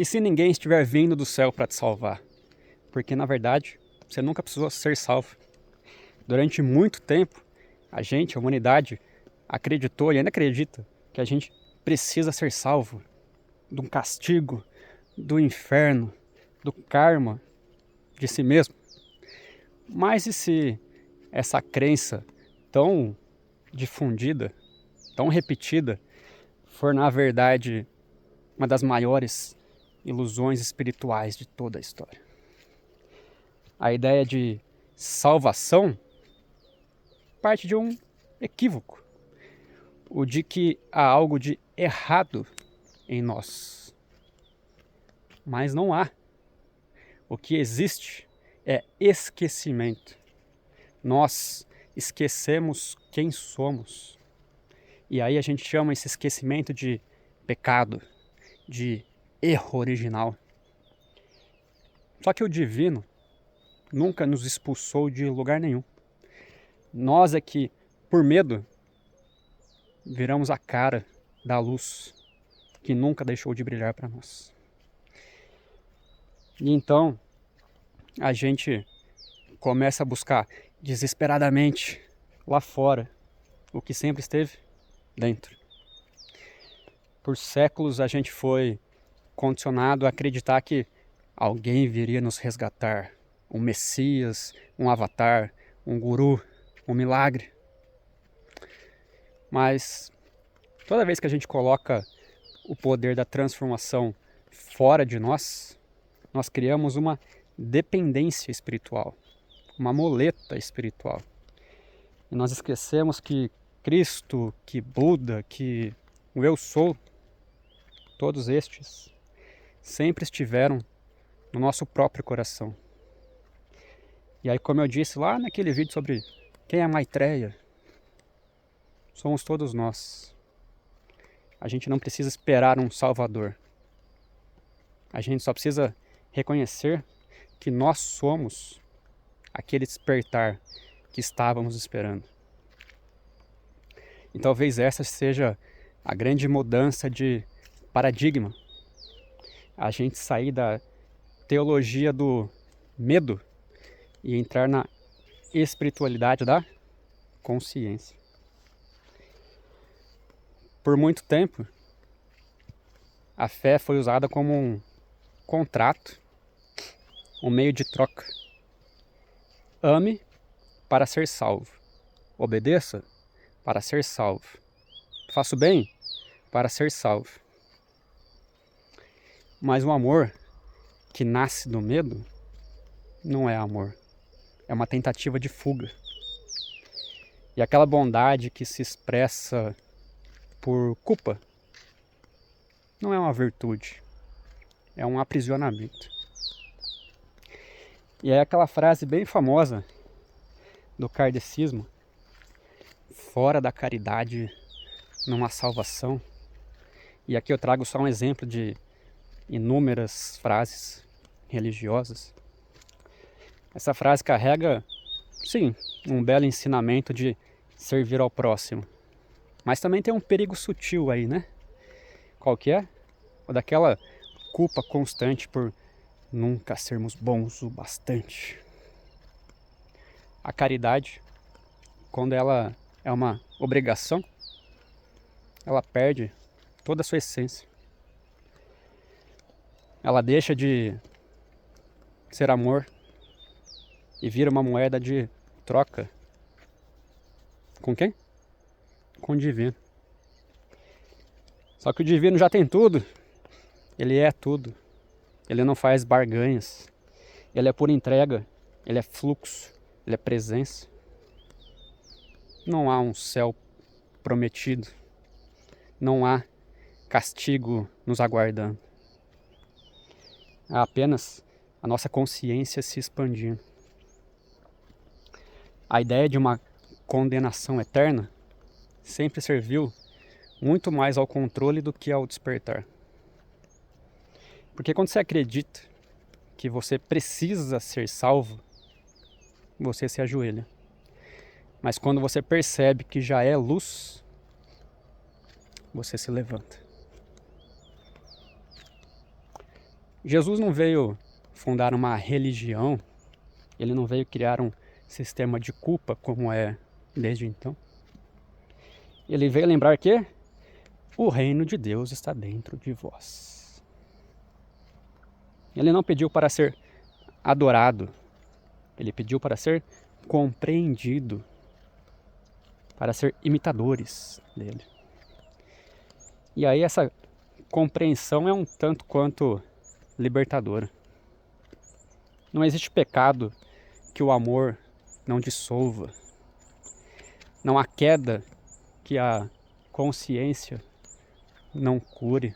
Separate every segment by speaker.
Speaker 1: E se ninguém estiver vindo do céu para te salvar? Porque na verdade, você nunca precisou ser salvo. Durante muito tempo, a humanidade, acreditou e ainda acredita que a gente precisa ser salvo de um castigo, do inferno, do karma de si mesmo. Mas e se essa crença tão difundida, tão repetida, for na verdade uma das maiores ilusões espirituais de toda a história? A ideia de salvação parte de um equívoco, o de que há algo de errado em nós. Mas não há. O que existe é esquecimento. Nós esquecemos quem somos. E aí a gente chama esse esquecimento de pecado, de erro original. Só que o divino nunca nos expulsou de lugar nenhum. Nós é que, por medo, viramos a cara da luz que nunca deixou de brilhar para nós. E então a gente começa a buscar desesperadamente lá fora o que sempre esteve dentro. Por séculos a gente foi condicionado a acreditar que alguém viria nos resgatar, um Messias, um avatar, um guru, um milagre. Mas toda vez que a gente coloca o poder da transformação fora de nós, nós criamos uma dependência espiritual, uma muleta espiritual. E nós esquecemos que Cristo, que Buda, que o Eu Sou, todos estes, sempre estiveram no nosso próprio coração. E aí, como eu disse lá naquele vídeo sobre quem é Maitreya, somos todos nós. A gente não precisa esperar um Salvador. A gente só precisa reconhecer que nós somos aquele despertar que estávamos esperando. E talvez essa seja a grande mudança de paradigma. A gente sair da teologia do medo e entrar na espiritualidade da consciência. Por muito tempo, a fé foi usada como um contrato, um meio de troca. Ame para ser salvo. Obedeça para ser salvo. Faça o bem para ser salvo. Mas o amor que nasce do medo não é amor. É uma tentativa de fuga. E aquela bondade que se expressa por culpa não é uma virtude. É um aprisionamento. E é aquela frase bem famosa do kardecismo: fora da caridade não há salvação. E aqui eu trago só um exemplo de inúmeras frases religiosas. Essa frase carrega, sim, um belo ensinamento de servir ao próximo. Mas também tem um perigo sutil aí, né? Qual que é? O daquela culpa constante por nunca sermos bons o bastante. A caridade, quando ela é uma obrigação, ela perde toda a sua essência. Ela deixa de ser amor e vira uma moeda de troca. Com quem? Com o divino. Só que o divino já tem tudo. Ele é tudo. Ele não faz barganhas. Ele é por entrega. Ele é fluxo. Ele é presença. Não há um céu prometido. Não há castigo nos aguardando. Há apenas a nossa consciência se expandindo. A ideia de uma condenação eterna sempre serviu muito mais ao controle do que ao despertar. Porque quando você acredita que você precisa ser salvo, você se ajoelha. Mas quando você percebe que já é luz, você se levanta. Jesus não veio fundar uma religião, ele não veio criar um sistema de culpa como é desde então. Ele veio lembrar que o reino de Deus está dentro de vós. Ele não pediu para ser adorado, ele pediu para ser compreendido, para ser imitadores dele. E aí essa compreensão é um tanto quanto libertadora. Não existe pecado que o amor não dissolva. Não há queda que a consciência não cure.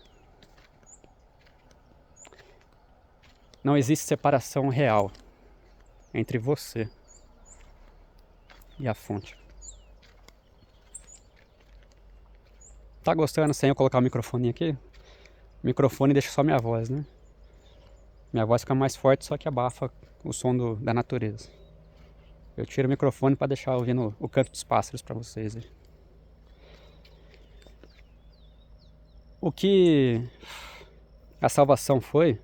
Speaker 1: Não existe separação real entre você e a fonte. Tá gostando sem eu colocar o microfone aqui? O microfone deixa só minha voz, né? Minha voz fica mais forte, só que abafa o som da natureza. Eu tiro o microfone para deixar ouvindo o canto dos pássaros para vocês aí. O que a salvação foi?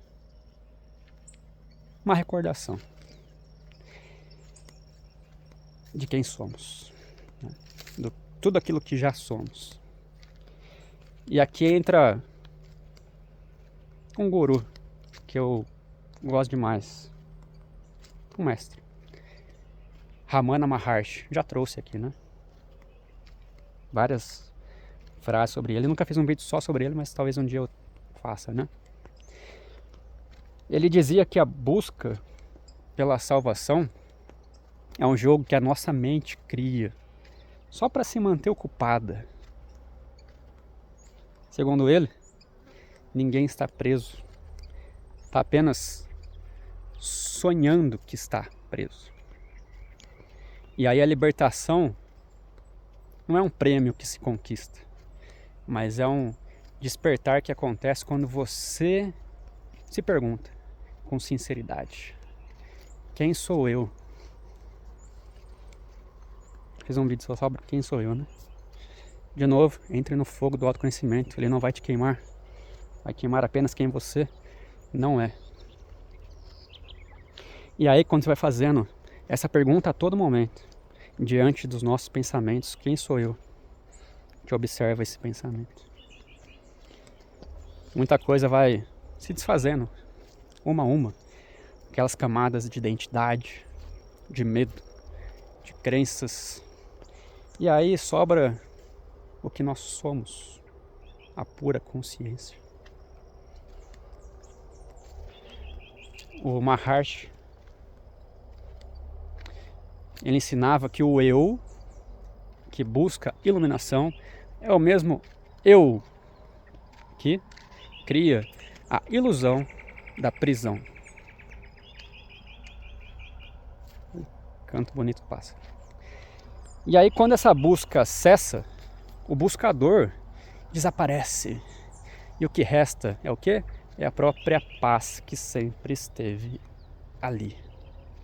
Speaker 1: Uma recordação de quem somos, né? De tudo aquilo que já somos. E aqui entra um guru que eu gosto demais, um mestre, Ramana Maharshi, já trouxe aqui, né? Várias frases sobre ele. Eu nunca fiz um vídeo só sobre ele, mas talvez um dia eu faça, né? Ele dizia que a busca pela salvação é um jogo que a nossa mente cria só para se manter ocupada. Segundo ele, ninguém está preso, está apenas sonhando que está preso. E aí a libertação não é um prêmio que se conquista, mas é um despertar que acontece quando você se pergunta com sinceridade: quem sou eu? Fiz um vídeo só sobre quem sou eu, né? De novo, entre no fogo do autoconhecimento, ele não vai te queimar, vai queimar apenas quem você não é. E aí quando você vai fazendo essa pergunta a todo momento, diante dos nossos pensamentos, quem sou eu? Que observa esse pensamento. Muita coisa vai se desfazendo, uma a uma. Aquelas camadas de identidade, de medo, de crenças. E aí sobra o que nós somos, a pura consciência. O Maharshi, ele ensinava que o eu, que busca iluminação, é o mesmo eu que cria a ilusão da prisão. Canto bonito passa. E aí quando essa busca cessa, o buscador desaparece. E o que resta é o quê? É a própria paz que sempre esteve ali,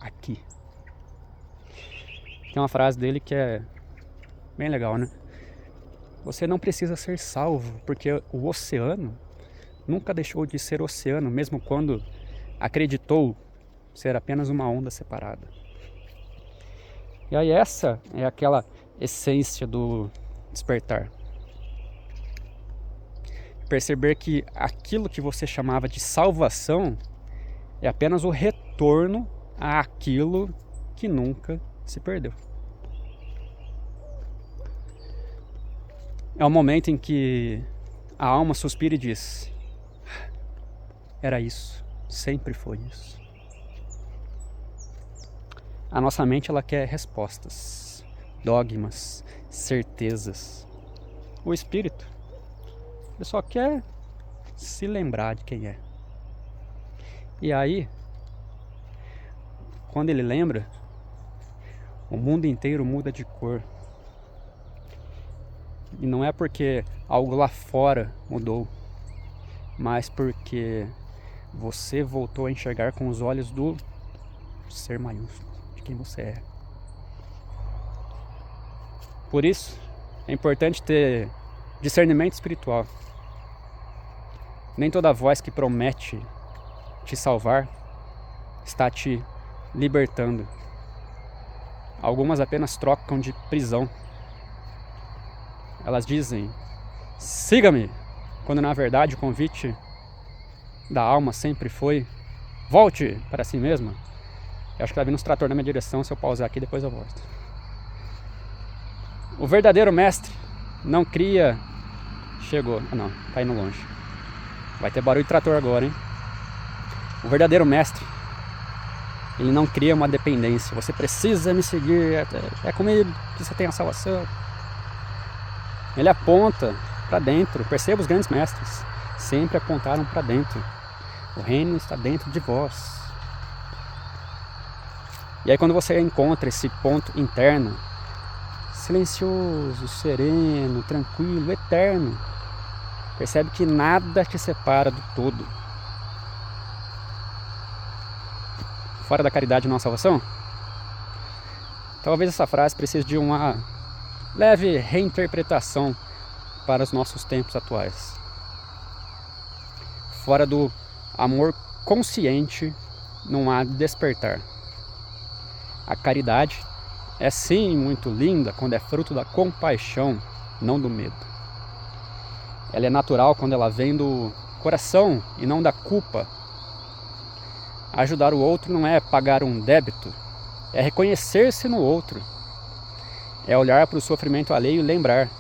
Speaker 1: aqui. Tem uma frase dele que é bem legal, né? Você não precisa ser salvo, porque o oceano nunca deixou de ser oceano, mesmo quando acreditou ser apenas uma onda separada. E aí essa é aquela essência do despertar. Perceber que aquilo que você chamava de salvação é apenas o retorno àquilo que nunca se perdeu. É o momento em que a alma suspira e diz: era isso, sempre foi isso. A nossa mente, ela quer respostas, dogmas, certezas. O espírito, ele só quer se lembrar de quem é. E aí, quando ele lembra, o mundo inteiro muda de cor. E não é porque algo lá fora mudou, mas porque você voltou a enxergar com os olhos do ser maiúsculo, de quem você é. Por isso, é importante ter discernimento espiritual. Nem toda voz que promete te salvar, está te libertando. Algumas apenas trocam de prisão. Elas dizem, siga-me, quando na verdade o convite da alma sempre foi, volte para si mesma. Eu acho que vai vir uns trator na minha direção, se eu pausar aqui depois eu volto. O verdadeiro mestre não cria... Chegou, não, tá indo longe. Vai ter barulho de trator agora, hein? O verdadeiro mestre, ele não cria uma dependência. Você precisa me seguir, é comigo que você tem a salvação. Ele aponta para dentro. Perceba, os grandes mestres sempre apontaram para dentro. O reino está dentro de vós. E aí quando você encontra esse ponto interno, silencioso, sereno, tranquilo, eterno, percebe que nada te separa do todo. Fora da caridade não há salvação? Talvez essa frase precise de uma leve reinterpretação para os nossos tempos atuais. Fora do amor consciente não há despertar. A caridade é sim muito linda quando é fruto da compaixão, não do medo. Ela é natural quando ela vem do coração e não da culpa. Ajudar o outro não é pagar um débito, é reconhecer-se no outro. É olhar para o sofrimento alheio e lembrar,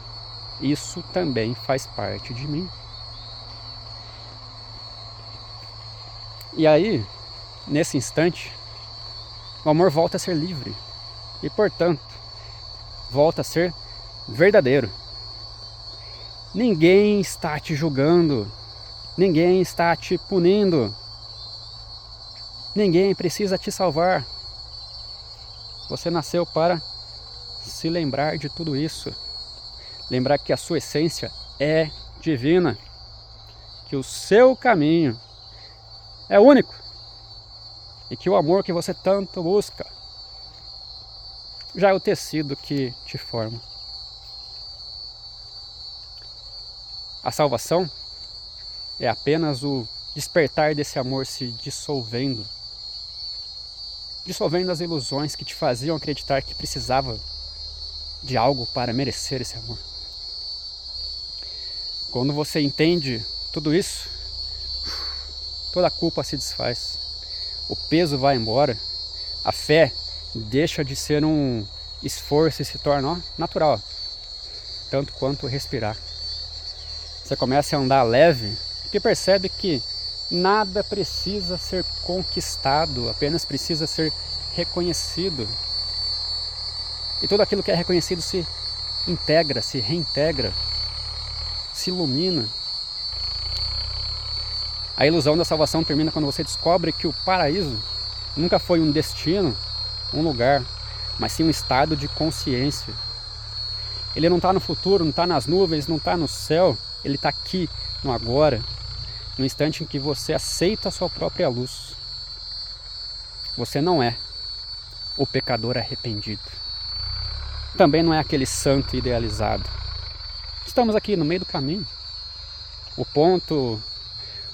Speaker 1: isso também faz parte de mim. E aí, nesse instante, o amor volta a ser livre e, portanto, volta a ser verdadeiro. Ninguém está te julgando, ninguém está te punindo, ninguém precisa te salvar. Você nasceu para se lembrar de tudo isso, lembrar que a sua essência é divina, que o seu caminho é único e que o amor que você tanto busca já é o tecido que te forma. A salvação é apenas o despertar desse amor se dissolvendo as ilusões que te faziam acreditar que precisava de algo para merecer esse amor. Quando você entende tudo isso, toda a culpa se desfaz, o peso vai embora, a fé deixa de ser um esforço e se torna natural, tanto quanto respirar. Você começa a andar leve, porque percebe que nada precisa ser conquistado, apenas precisa ser reconhecido. E tudo aquilo que é reconhecido se integra, se reintegra, se ilumina. A ilusão da salvação termina quando você descobre que o paraíso nunca foi um destino, um lugar, mas sim um estado de consciência. Ele não está no futuro, não está nas nuvens, não está no céu, ele está aqui, no agora, no instante em que você aceita a sua própria luz. Você não é o pecador arrependido. Também não é aquele santo idealizado. Estamos aqui no meio do caminho. O ponto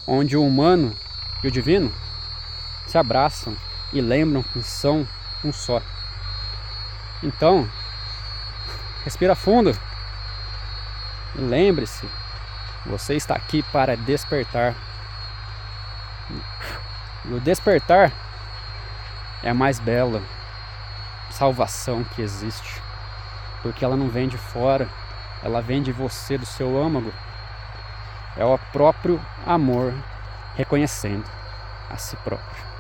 Speaker 1: onde o humano e o divino se abraçam e lembram que são um só. Então, respira fundo e lembre-se, você está aqui para despertar. E o despertar é a mais bela salvação que existe, porque ela não vem de fora, ela vem de você, do seu âmago. É o próprio amor reconhecendo a si próprio.